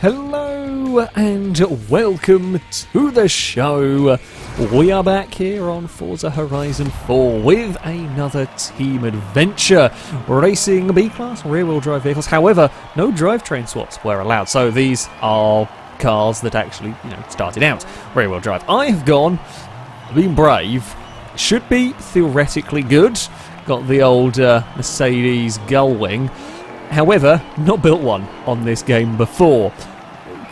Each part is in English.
Hello and welcome to the show. We are back here on Forza Horizon 4 with another team adventure, racing B-Class rear-wheel drive vehicles. However, no drivetrain swaps were allowed, so these are cars that actually, started out rear-wheel drive. I have been brave, should be theoretically good. Got the old Mercedes Gullwing. However, not built one on this game before.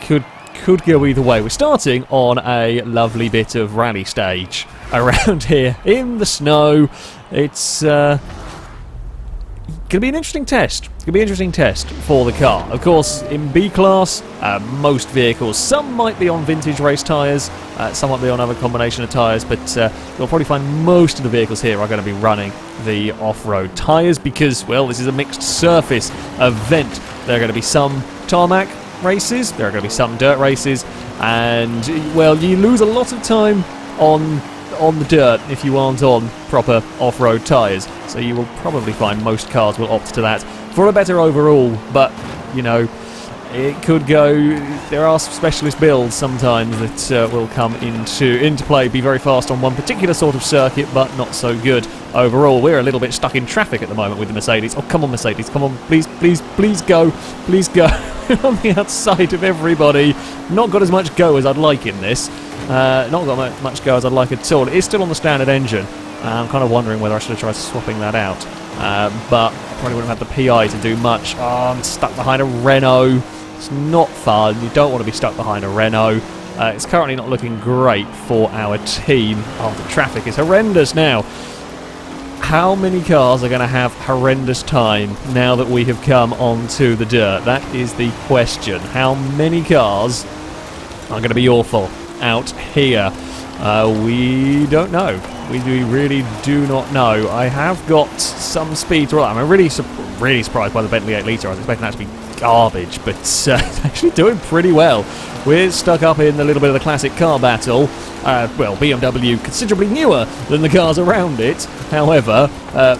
Could go either way. We're starting on a lovely bit of rally stage around here in the snow. It's going to be an interesting test. It's going to be an interesting test for the car. Of course, in B-Class, most vehicles, some might be on vintage race tyres, some might be on other combination of tyres, but you'll probably find most of the vehicles here are going to be running the off-road tyres because, well, this is a mixed surface event. There are going to be some tarmac races, there are going to be some dirt races, and, well, you lose a lot of time on the dirt if you aren't on proper off-road tyres, so you will probably find most cars will opt to that for a better overall, but it could go. There are specialist builds sometimes that will come into play, be very fast on one particular sort of circuit, but not so good overall. We're a little bit stuck in traffic at the moment with the Mercedes. Oh, come on, Mercedes, come on, please go, on the outside of everybody. Not got as much go as I'd like in this. Not got much go as I'd like at all. It is still on the standard engine. I'm kind of wondering whether I should have tried swapping that out, but I probably wouldn't have had the PI to do much. Oh, I'm stuck behind a Renault. It's not fun. You don't want to be stuck behind a Renault. It's currently not looking great for our team. Oh, the traffic is horrendous now. How many cars are going to have horrendous time now that we have come onto the dirt? That is the question. How many cars are going to be awful out here? We don't know. We really do not know. I have got some speed. Well, I'm really surprised by the Bentley 8 litre. I was expecting that to be garbage, but it's actually doing pretty well. We're stuck up in a little bit of the classic car battle. Well, BMW considerably newer than the cars around it. However,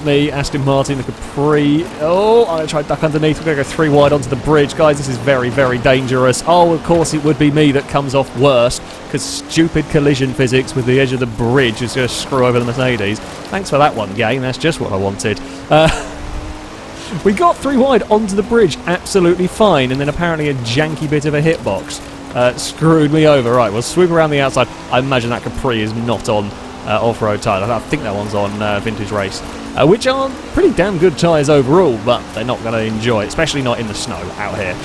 me, Aston Martin, the Capri. Oh, I'm going to try to duck underneath. We're going to go 3 wide onto the bridge. Guys, this is very, very dangerous. Oh, of course it would be me that comes off worst, because stupid collision physics with the edge of the bridge is going to screw over the Mercedes. Thanks for that one, game. That's just what I wanted. We got 3 wide onto the bridge absolutely fine, and then apparently a janky bit of a hitbox screwed me over. Right, we'll swoop around the outside. I imagine that Capri is not on off-road tyres. I think that one's on vintage race, which are pretty damn good tyres overall, but they're not going to enjoy it, especially not in the snow out here.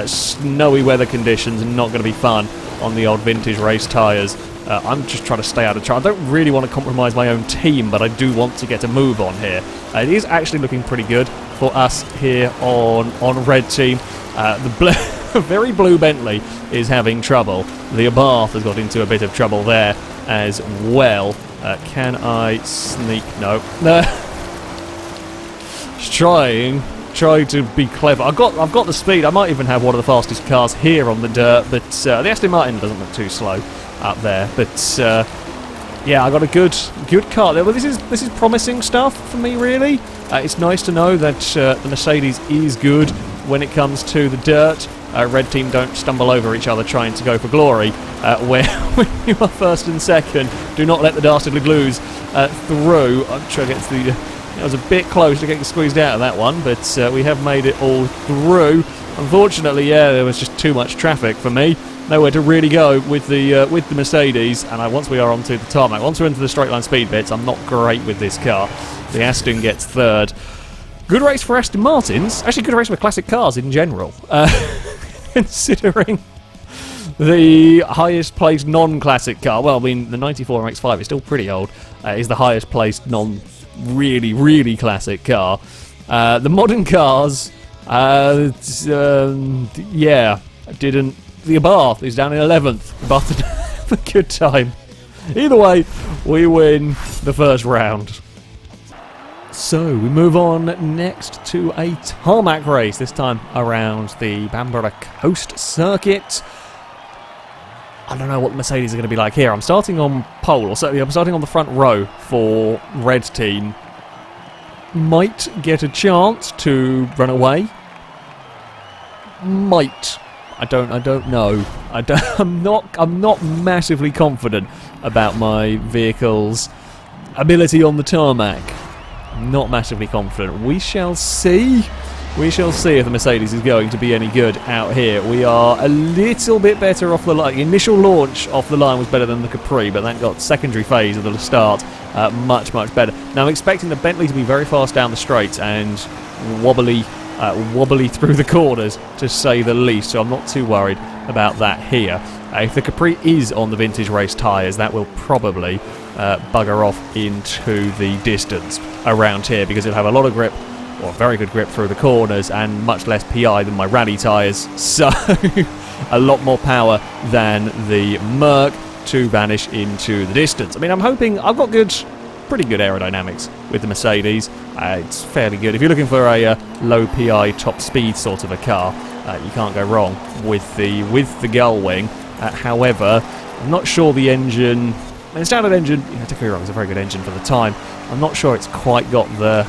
Snowy weather conditions are not going to be fun on the old vintage race tyres. I'm just trying to stay out of trouble. I don't really want to compromise my own team, but I do want to get a move on here. It is actually looking pretty good for us here on Red Team. The very blue Bentley is having trouble. The Abarth has got into a bit of trouble there as well. Can I sneak? No. Just trying to be clever. I've got the speed. I might even have one of the fastest cars here on the dirt, but the Aston Martin doesn't look too slow up there. But yeah, I got a good car there. Well, this is promising stuff for me, really. It's nice to know that the Mercedes is good when it comes to the dirt. Red Team don't stumble over each other trying to go for glory. Where when you are first and second, do not let the dastardly blues through. I'm trying to get to the. It was a bit close to getting squeezed out of that one, but we have made it all through. Unfortunately, yeah, there was just too much traffic for me. Nowhere to really go with the Mercedes, and once we are onto the tarmac, once we're into the straight line speed bits, I'm not great with this car. The Aston gets third. Good race for Aston Martins. Actually, good race for classic cars in general, considering the highest placed non-classic car. Well, I mean, the 94 MX-5 is still pretty old. Is the highest placed really classic car. The modern cars, yeah, didn't. The Abarth is down in 11th, but a good time. Either way, we win the first round. So we move on next to a tarmac race, this time around the Edinburgh Coast Circuit. I don't know what the Mercedes are going to be like here. I'm starting on pole, or certainly I'm starting on the front row for Red Team. Might get a chance to run away. Might. I don't know. I'm not massively confident about my vehicle's ability on the tarmac. I'm not massively confident. We shall see. We shall see if the Mercedes is going to be any good out here. We are a little bit better off the line. The initial launch off the line was better than the Capri, but that got secondary phase of the start much better. Now I'm expecting the Bentley to be very fast down the straights and wobbly through the corners, to say the least, so I'm not too worried about that here. If the Capri is on the vintage race tyres, that will probably bugger off into the distance around here, because it'll have a lot of grip, or very good grip through the corners, and much less PI than my rally tyres, so a lot more power than the Merc to vanish into the distance. I mean, I'm hoping I've got pretty good aerodynamics with the Mercedes. It's fairly good. If you're looking for a low PI top speed sort of a car, you can't go wrong with the gull wing. However, I'm not sure the engine. I mean, the standard engine, don't get me wrong, it's a very good engine for the time. I'm not sure it's quite got the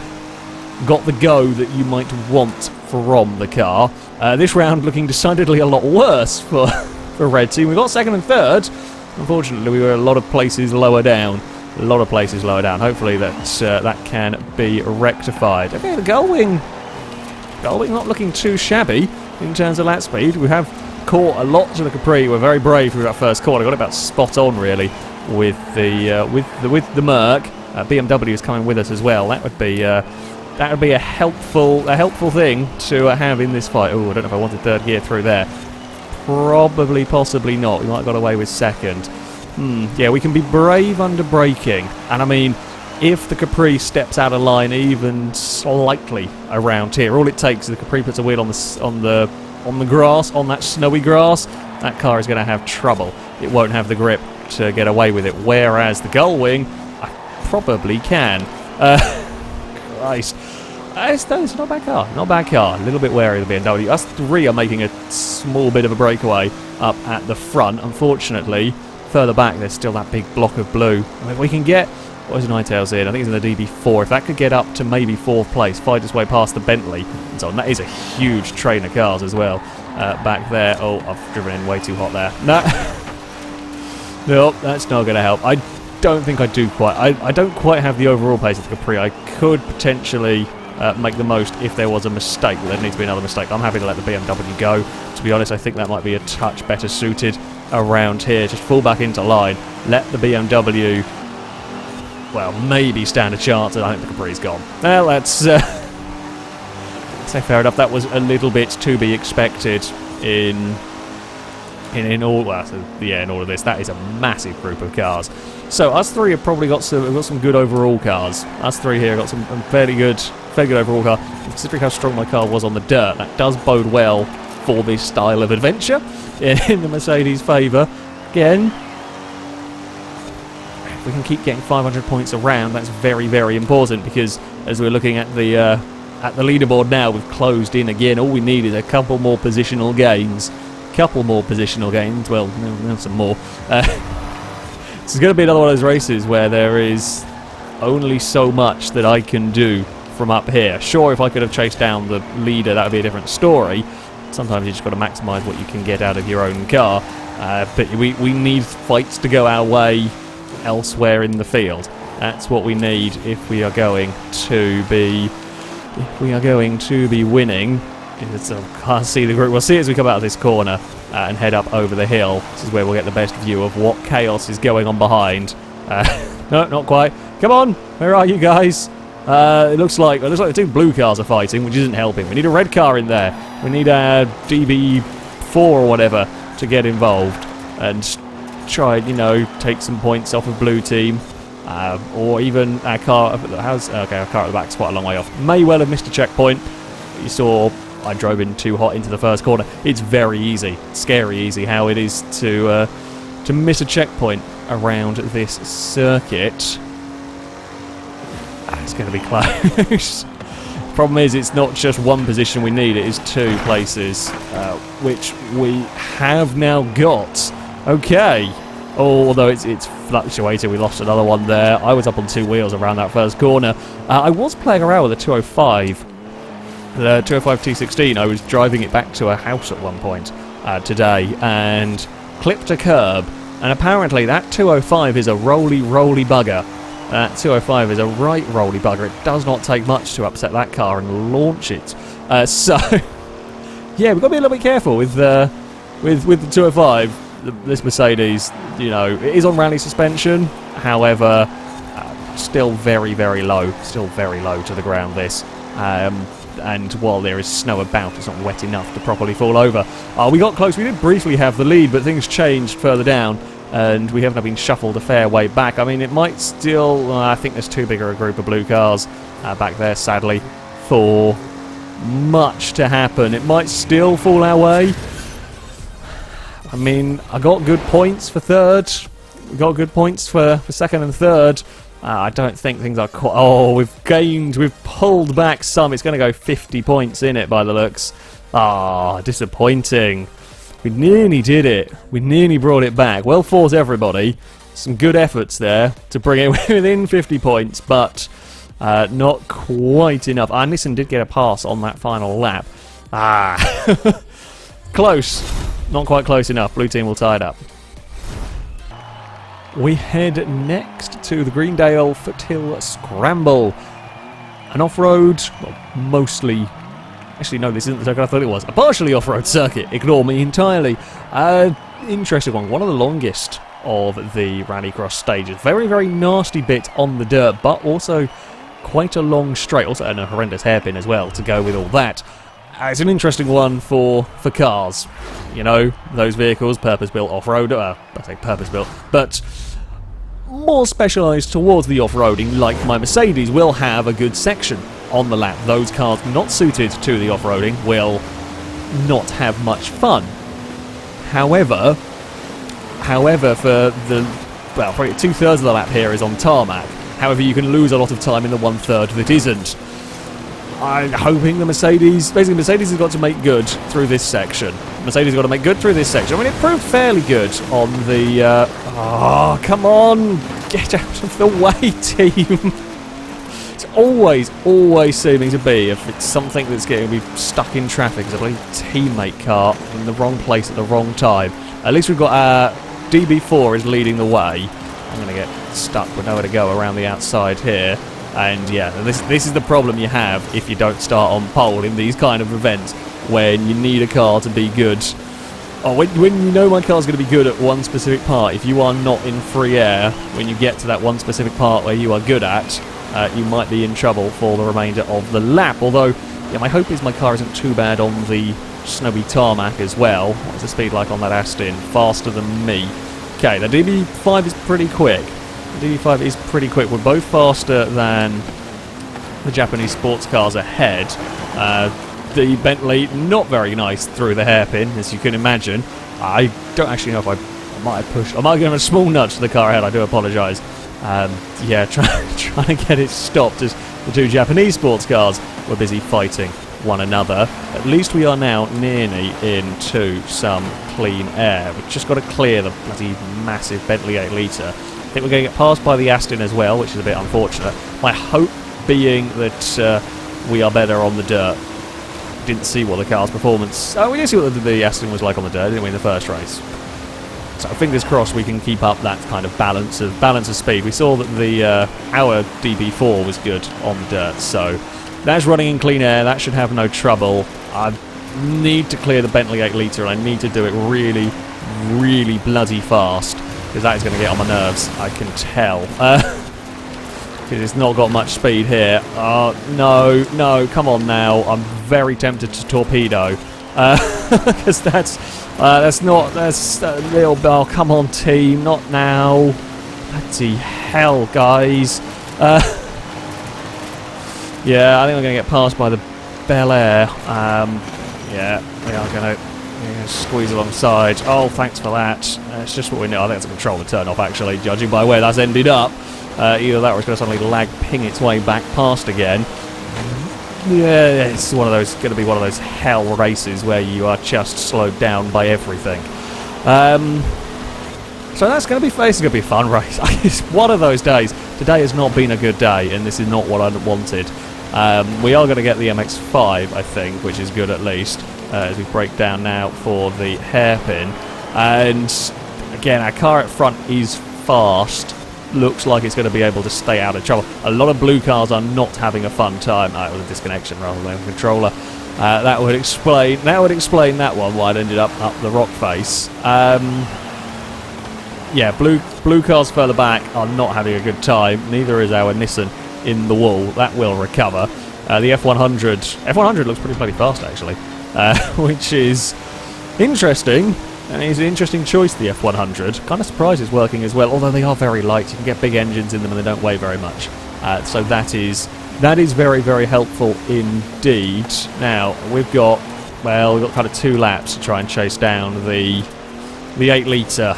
go that you might want from the car. This round looking decidedly a lot worse for Red Team. We got second and third. Unfortunately, we were a lot of places lower down. Hopefully that can be rectified. Okay, the gull wing not looking too shabby in terms of lap speed. We have caught a lot to the Capri. We're very brave through that first corner. Got it about spot on really with the Merc. BMW is coming with us as well. That would be a helpful thing to have in this fight. Oh, I don't know if I wanted third gear through there. Probably, possibly not. We might have got away with second. Yeah, we can be brave under braking. And I mean, if the Capri steps out of line even slightly around here, all it takes is the Capri puts a wheel on the grass, on that snowy grass, that car is going to have trouble. It won't have the grip to get away with it. Whereas the gull wing, I probably can. Christ. It's not a bad car. A little bit wary of the BMW. Us three are making a small bit of a breakaway up at the front. Unfortunately, further back, there's still that big block of blue. I mean, we can get... What is Nightales in? I think it's in the DB4. If that could get up to maybe 4th place, fight its way past the Bentley and so on. That is a huge train of cars as well. Back there. Oh, I've driven in way too hot there. No, that's not going to help. I don't think I do quite. I don't quite have the overall pace of the Capri. I could potentially make the most if there was a mistake. There needs to be another mistake. I'm happy to let the BMW go. To be honest, I think that might be a touch better suited around here. Just fall back into line. Let the BMW, well, maybe stand a chance, and I think the Capri's gone. Well, let's say fair enough. That was a little bit to be expected in all. Well, so, yeah, in all of this, that is a massive group of cars. So us three have probably got some good overall cars. Us three here got some fairly good overall car. Considering how strong my car was on the dirt, that does bode well for this style of adventure in the Mercedes' favour. Again, if we can keep getting 500 points around, that's very, very important, because as we're looking at the leaderboard now, we've closed in again. All we need is a couple more positional gains. Well, no, some more. This is going to be another one of those races where there is only so much that I can do from up here. Sure, if I could have chased down the leader, that would be a different story. Sometimes you just got to maximise what you can get out of your own car. But we need fights to go our way elsewhere in the field. That's what we need if we are going to be winning. Can't see the group. We'll see as we come out of this corner and head up over the hill. This is where we'll get the best view of what chaos is going on behind. No, not quite. Come on, where are you guys? It looks like the two blue cars are fighting, which isn't helping. We need a red car in there. We need a DB4 or whatever to get involved and try, take some points off of blue team. Or even our car. Our car at the back's quite a long way off. May well have missed a checkpoint. You saw I drove in too hot into the first corner. It's very easy, scary easy, how it is to miss a checkpoint around this circuit. It's going to be close. Problem is, it's not just one position we need, it is two places, which we have now got. Okay. Although it's fluctuated, we lost another one there. I was up on two wheels around that first corner. I was playing around with a 205. The 205 T16, I was driving it back to a house at one point. today and clipped a curb. And apparently that 205 is a roly bugger. That 205 is a right roly bugger. It does not take much to upset that car and launch it. So, yeah, we've got to be a little bit careful with the 205. This Mercedes, you know, it is on rally suspension. However, still very low. Still very low to the ground, this. And while there is snow about, it's not wet enough to properly fall over. We got close. We did briefly have the lead, but things changed further down, and we haven't been shuffled a fair way back. I mean, it might still... I think there's too bigger a group of blue cars back there, sadly, for much to happen. It might still fall our way. I mean, I got good points for third. We got good points for second and third. I don't think things are quite... Oh, we've pulled back some. It's going to go 50 points in it by the looks. Disappointing. We nearly did it. We nearly brought it back. Well fought, everybody. Some good efforts there to bring it within 50 points, but not quite enough. Nissan did get a pass on that final lap. Close. Not quite close enough. Blue team will tie it up. We head next to the Greendale Foothill Scramble. An off-road, well, mostly... Actually, no, this isn't the circuit I thought it was. A partially off-road circuit. Ignore me entirely. Interesting one. One of the longest of the Rallycross stages. Very nasty bit on the dirt, but also quite a long straight. Also, and a horrendous hairpin as well to go with all that. It's an interesting one for cars. You know, those vehicles, purpose-built off-road, I say purpose-built, but more specialised towards the off-roading, like my Mercedes, will have a good section on the lap. Those cars not suited to the off-roading will not have much fun. However, for the, well, probably 2/3 of the lap here is on tarmac. However, you can lose a lot of time in the 1/3 that isn't. I'm hoping the Mercedes... Basically, Mercedes has got to make good through this section. Mercedes has got to make good through this section. I mean, it proved fairly good on the... come on! Get out of the way, team! It's always seeming to be, if it's something that's getting me stuck in traffic, it's a bloody teammate car in the wrong place at the wrong time. At least we've got DB4 is leading the way. I'm going to get stuck with nowhere to go around the outside here. And yeah, this is the problem you have if you don't start on pole in these kind of events, when you need a car to be good. When you know my car's going to be good at one specific part, if you are not in free air, when you get to that one specific part where you are good at, you might be in trouble for the remainder of the lap. Although, yeah, my hope is my car isn't too bad on the snowy tarmac as well. What's the speed like on that Aston? Faster than me. Okay, the DB5 is pretty quick. The DB5 is pretty quick. We're both faster than the Japanese sports cars ahead. The Bentley, not very nice through the hairpin, as you can imagine. I don't actually know if I might have pushed. I might have given a small nudge to the car ahead. I do apologise. Yeah, trying to get it stopped as the two Japanese sports cars were busy fighting one another. At least we are now nearly into some clean air. We've just got to clear the bloody massive Bentley 8 litre. I think we're going to get passed by the Aston as well, which is a bit unfortunate. My hope being that we are better on the dirt. Didn't see what the car's performance... we did see what the Aston was like on the dirt, didn't we, in the first race? So fingers crossed we can keep up that kind of balance of speed. We saw that the our DB4 was good on the dirt, so that's running in clean air. That should have no trouble. I need to clear the Bentley 8 litre, and I need to do it really, really bloody fast, because that is going to get on my nerves, I can tell. Because it's not got much speed here. No, come on now. I'm very tempted to torpedo. Because that's a little... Oh, come on, team, not now. Bloody hell, guys. Yeah, I think I'm going to get passed by the Bel Air. Yeah, we are going to squeeze alongside. Oh, thanks for that. It's just what we need. I think it's a controller turn off, actually, judging by where that's ended up. Either that or it's going to suddenly lag ping its way back past again. Yeah, it's going to be one of those hell races where you are just slowed down by everything. So that's going to be a fun race. It's one of those days. Today has not been a good day, and this is not what I wanted. We are going to get the MX-5, I think, which is good at least. as we break down now for the hairpin. And again, our car at front is fast. Looks like it's going to be able to stay out of trouble. A lot of blue cars are not having a fun time. It was a disconnection rather than a controller. That would explain that one, why it ended up the rock face. Yeah, blue cars further back are not having a good time. Neither is our Nissan in the wall. That will recover. The F100 looks pretty bloody fast actually, which is interesting. And it's an interesting choice, the F100. Kind of surprised it's working as well, although they are very light. You can get big engines in them and they don't weigh very much. So that is very, very helpful indeed. Now, we've got kind of 2 laps to try and chase down the 8 litre.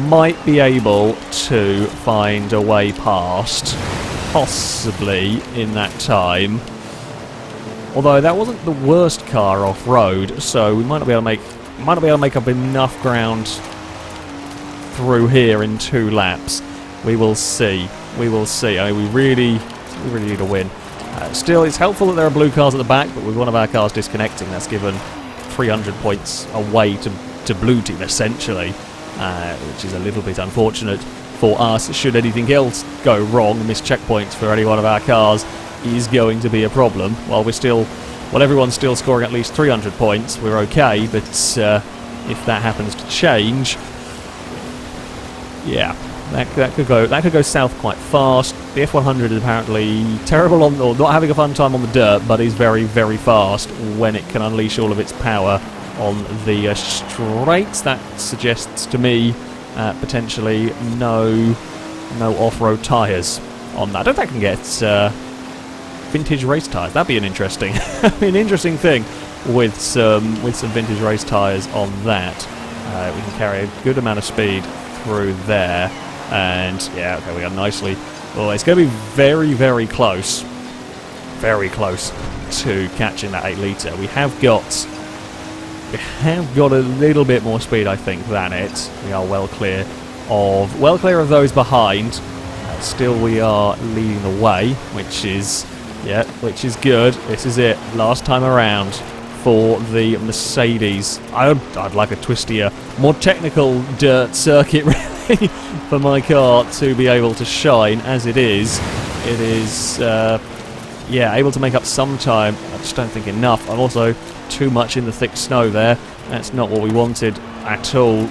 Might be able to find a way past, possibly in that time. Although that wasn't the worst car off-road, so we might not be able to make up enough ground through here in 2 laps. We will see. We will see. I mean, we really need a win. Still, it's helpful that there are blue cars at the back, but with one of our cars disconnecting, that's given 300 points away to blue team essentially, which is a little bit unfortunate for us. Should anything else go wrong, missed checkpoints for any one of our cars is going to be a problem. While everyone's still scoring at least 300 points, we're okay, but if that happens to change, yeah, that could go south quite fast. The F100 is apparently terrible on, or not having a fun time on the dirt, but is very, very fast when it can unleash all of its power on the straights. That suggests to me potentially no off-road tyres on that. I don't think I can get vintage race tyres. That'd be an interesting thing with some vintage race tyres on that. We can carry a good amount of speed through there, and yeah, okay, we are nicely. Oh, it's going to be very, very close to catching that 8 litre. We have got a little bit more speed, I think, than it. We are well clear of those behind. Still, we are leading the way, which is good. This is it, last time around for the Mercedes. I'd like a twistier, more technical dirt circuit really for my car to be able to shine. As it is able to make up some time. I just don't think enough. I'm also too much in the thick snow there. That's not what we wanted at all.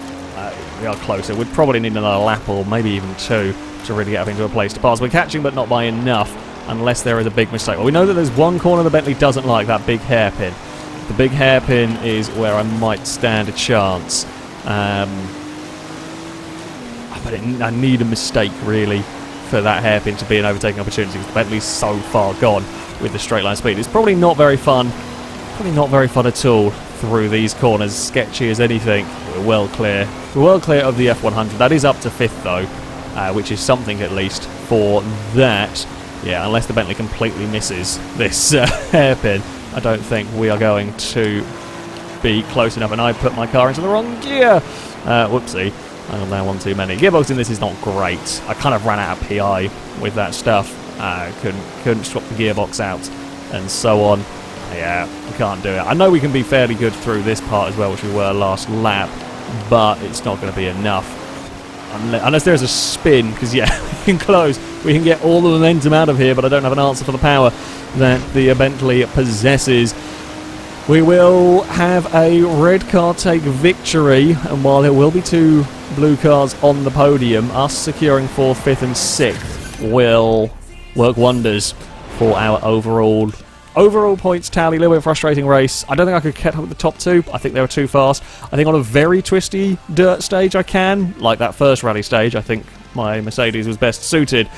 We are closer. We'd probably need another lap or maybe even 2 to really get up into a place to pass. We're catching, but not by enough, unless there is a big mistake. Well, we know that there's one corner the Bentley doesn't like, that big hairpin. The big hairpin is where I might stand a chance. But I need a mistake, really, for that hairpin to be an overtaking opportunity, because the Bentley's so far gone with the straight line speed. It's probably not very fun. Probably not very fun at all through these corners. Sketchy as anything. We're well clear. We're well clear of the F100. That is up to 5th, though, which is something at least for that. Yeah, unless the Bentley completely misses this hairpin, I don't think we are going to be close enough. And I put my car into the wrong gear. Whoopsie. I got down one too many. Gearbox in this is not great. I kind of ran out of PI with that stuff. Couldn't swap the gearbox out and so on. Yeah, I can't do it. I know we can be fairly good through this part as well, which we were last lap, but it's not going to be enough. Unless there's a spin, because yeah, we can close. We can get all the momentum out of here, but I don't have an answer for the power that the Bentley possesses. We will have a red car take victory, and while there will be 2 blue cars on the podium, us securing 4th, 5th and 6th will work wonders for our overall points tally. A little bit frustrating race. I don't think I could get up with the top 2. I think they were too fast. I think on a very twisty dirt stage I can, like that first rally stage, I think my Mercedes was best suited.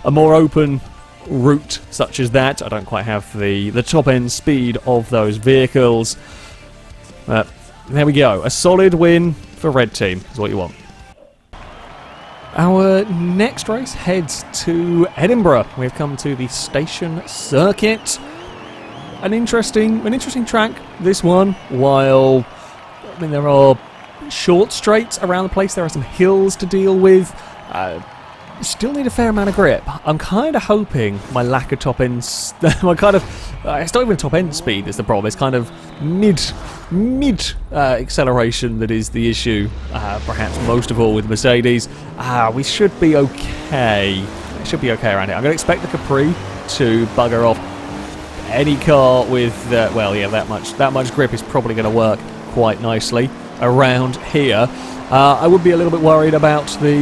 A more open route such as that, I don't quite have the top end speed of those vehicles. There we go. A solid win for Red Team is what you want. Our next race heads to Edinburgh. We've come to the station circuit. An interesting track, this one. While there are short straights around the place, there are some hills to deal with. Still need a fair amount of grip. I'm kind of hoping my lack of top ends, my kind of it's not even top end speed is the problem. It's kind of mid acceleration that is the issue. Perhaps most of all with Mercedes. We should be okay. It should be okay around here. I'm going to expect the Capri to bugger off any car with well, yeah, that much grip is probably going to work quite nicely around here. I would be a little bit worried about the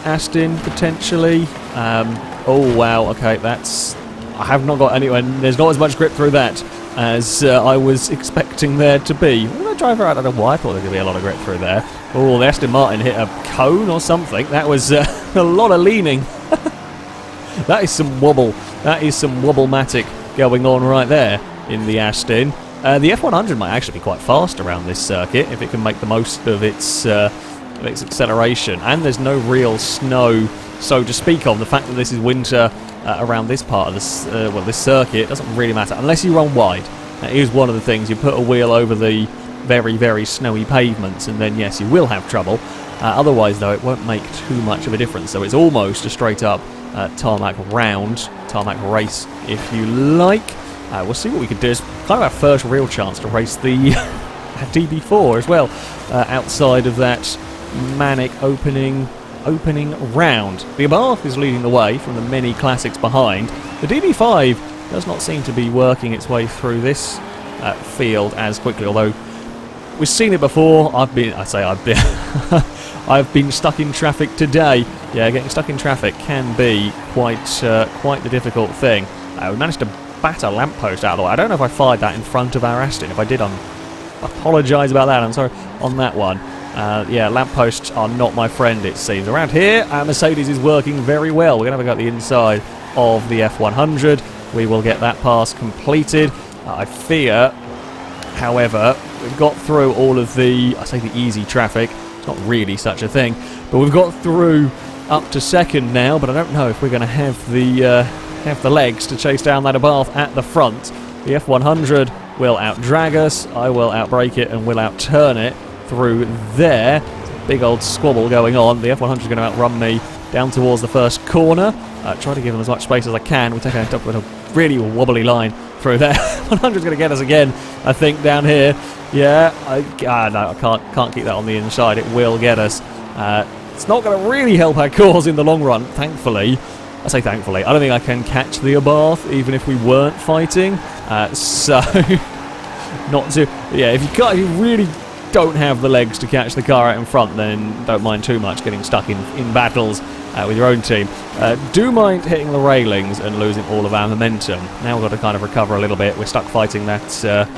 Aston potentially. Oh wow, okay, I have not got anywhere. There's not as much grip through that as I was expecting there to be. Well, the driver, I don't know why I thought there could be a lot of grip through there. Oh, the Aston Martin hit a cone or something. That was a lot of leaning. That is some wobble. That is some wobble-matic going on right there in the Aston. The F100 might actually be quite fast around this circuit if it can make the most of its acceleration. And there's no real snow, so to speak of. The fact that this is winter around this part of this, this circuit doesn't really matter unless you run wide. That is one of the things. You put a wheel over the very, very snowy pavements, and then yes, you will have trouble. Otherwise, though, it won't make too much of a difference. So it's almost a straight-up tarmac race, if you like. We'll see what we can do. It's kind of our first real chance to race the DB4 as well, outside of that manic opening round. The Abarth is leading the way from the many classics behind. The DB5 does not seem to be working its way through this field as quickly, although we've seen it before. I've been I've been stuck in traffic today. Yeah, getting stuck in traffic can be quite the difficult thing. We managed to bat a lamppost out of the way. I don't know if I fired that in front of our Aston. If I did, I apologise about that. I'm sorry on that one. Yeah, lampposts are not my friend, it seems. Around here, Mercedes is working very well. We're going to have a go at the inside of the F100. We will get that pass completed. I fear, however, we've got through all of the, I say the easy traffic. It's not really such a thing. But we've got through up to second now, but I don't know if we're going to have the legs to chase down that Abarth at the front. The F100 will out-drag us. I will out-brake it and will out-turn it through there. Big old squabble going on. The F100 is going to outrun me down towards the first corner. Try to give them as much space as I can. We're taking up with a really wobbly line through there. 100 is going to get us again, I think, down here. Yeah, no, I can't keep that on the inside. It will get us. It's not going to really help our cause in the long run, thankfully. I say thankfully. I don't think I can catch the Abarth, even if we weren't fighting. So, not to. Yeah, if you really don't have the legs to catch the car out in front, then don't mind too much getting stuck in battles with your own team. Do mind hitting the railings and losing all of our momentum. Now we've got to kind of recover a little bit. We're stuck fighting that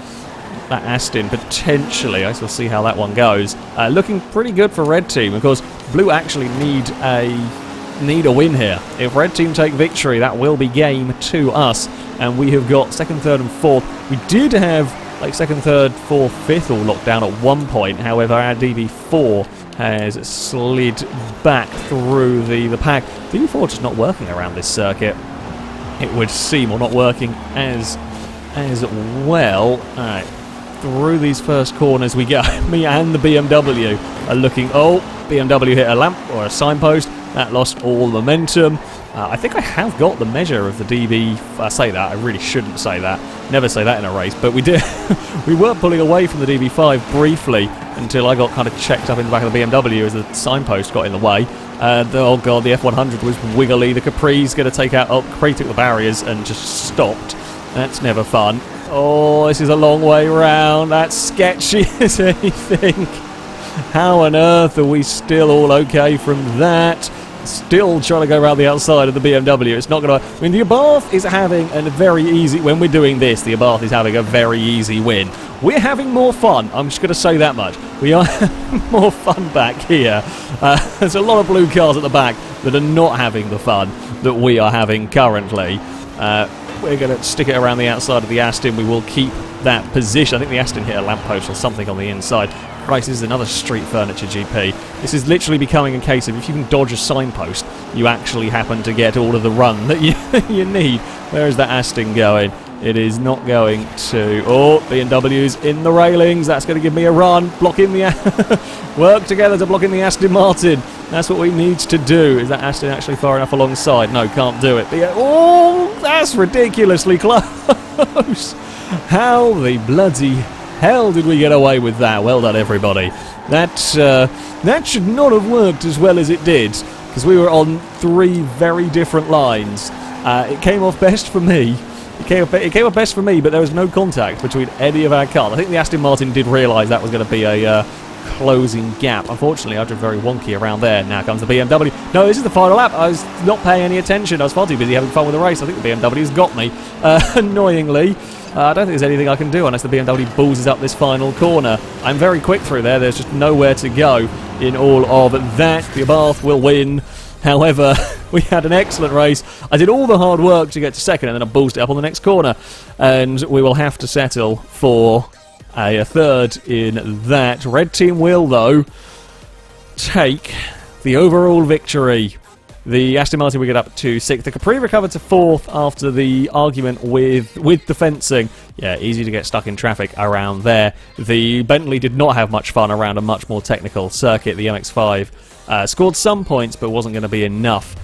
Aston potentially. I shall see how that one goes. Looking pretty good for Red Team. Of course, Blue actually need a win here. If Red Team take victory, that will be game to us. And we have got second, third and fourth. We did have like second, third, fourth, fifth all locked down at one point. However, our DB4 has slid back through the pack. DB4 just not working around this circuit, it would seem, or not working as well. Alright, through these first corners we go. Me and the BMW are looking. Oh, BMW hit a lamp or a signpost. That lost all momentum. I think I have got the measure of the DB. I say that, I really shouldn't say that. Never say that in a race, but we did. We were pulling away from the DB5 briefly until I got kind of checked up in the back of the BMW as the signpost got in the way. Oh god, the F100 was wiggly. The Capri's going to take out. Oh, Capri took the barriers and just stopped. That's never fun. Oh, this is a long way round. That's sketchy as anything. How on earth are we still all okay from that? Still trying to go around the outside of the BMW. It's not going to. I mean, the Abarth is having a very easy. When we're doing this, the Abarth is having a very easy win. We're having more fun. I'm just going to say that much. We are having more fun back here. There's a lot of blue cars at the back that are not having the fun that we are having currently. We're going to stick it around the outside of the Aston. We will keep that position. I think the Aston hit a lamppost or something on the inside. Right, this is another street furniture GP. This is literally becoming a case of if you can dodge a signpost, you actually happen to get all of the run that you need. Where is that Aston going? It is not going to. Oh, BMW's in the railings. That's going to give me a run. Blocking the. Work together to block in the Aston Martin. That's what we need to do. Is that Aston actually far enough alongside? No, can't do it. But yeah, oh, That's ridiculously close. How the bloody hell did we get away with that? Well done, everybody. That should not have worked as well as it did, because we were on 3 very different lines. It came off best for me. It came off best for me, but there was no contact between any of our cars. I think the Aston Martin did realise that was going to be a closing gap. Unfortunately, I drove very wonky around there. Now comes the BMW. No, this is the final lap. I was not paying any attention. I was far too busy having fun with the race. I think the BMW's got me. Annoyingly. I don't think there's anything I can do unless the BMW ballses up this final corner. I'm very quick through there. There's just nowhere to go in all of that. The Abarth will win. However, we had an excellent race. I did all the hard work to get to second, and then I ballsed it up on the next corner. And we will have to settle for a third in that. Red team will, though, take the overall victory. The Aston Martin will get up to 6th. The Capri recovered to 4th after the argument with the fencing. Yeah, easy to get stuck in traffic around there. The Bentley did not have much fun around a much more technical circuit. The MX-5 scored some points, but wasn't going to be enough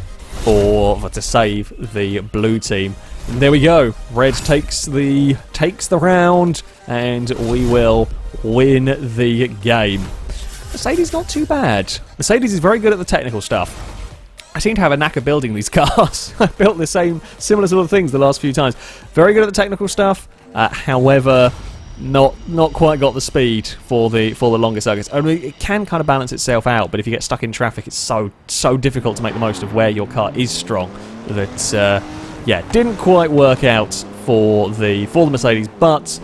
to save the blue team. And there we go. Red takes the round, and we will win the game. Mercedes not too bad. Mercedes is very good at the technical stuff. I seem to have a knack of building these cars. I've built the similar sort of things the last few times. Very good at the technical stuff, however, not quite got the speed for the longer circuits. I mean, it can kind of balance itself out, but if you get stuck in traffic, it's so difficult to make the most of where your car is strong. That yeah, didn't quite work out for the Mercedes, but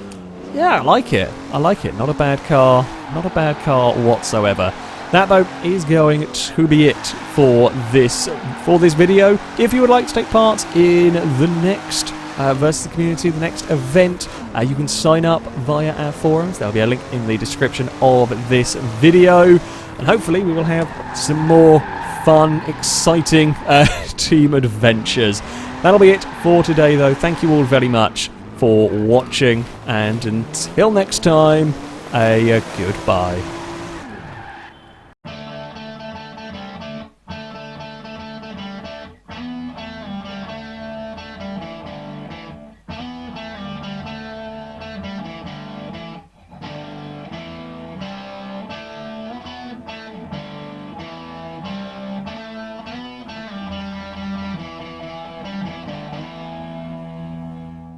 yeah, I like it. I like it. Not a bad car. Not a bad car whatsoever. That, though, is going to be it for this video. If you would like to take part in the next Versus the Community, the next event, you can sign up via our forums. There'll be a link in the description of this video. And hopefully we will have some more fun, exciting team adventures. That'll be it for today, though. Thank you all very much for watching. And until next time, a goodbye.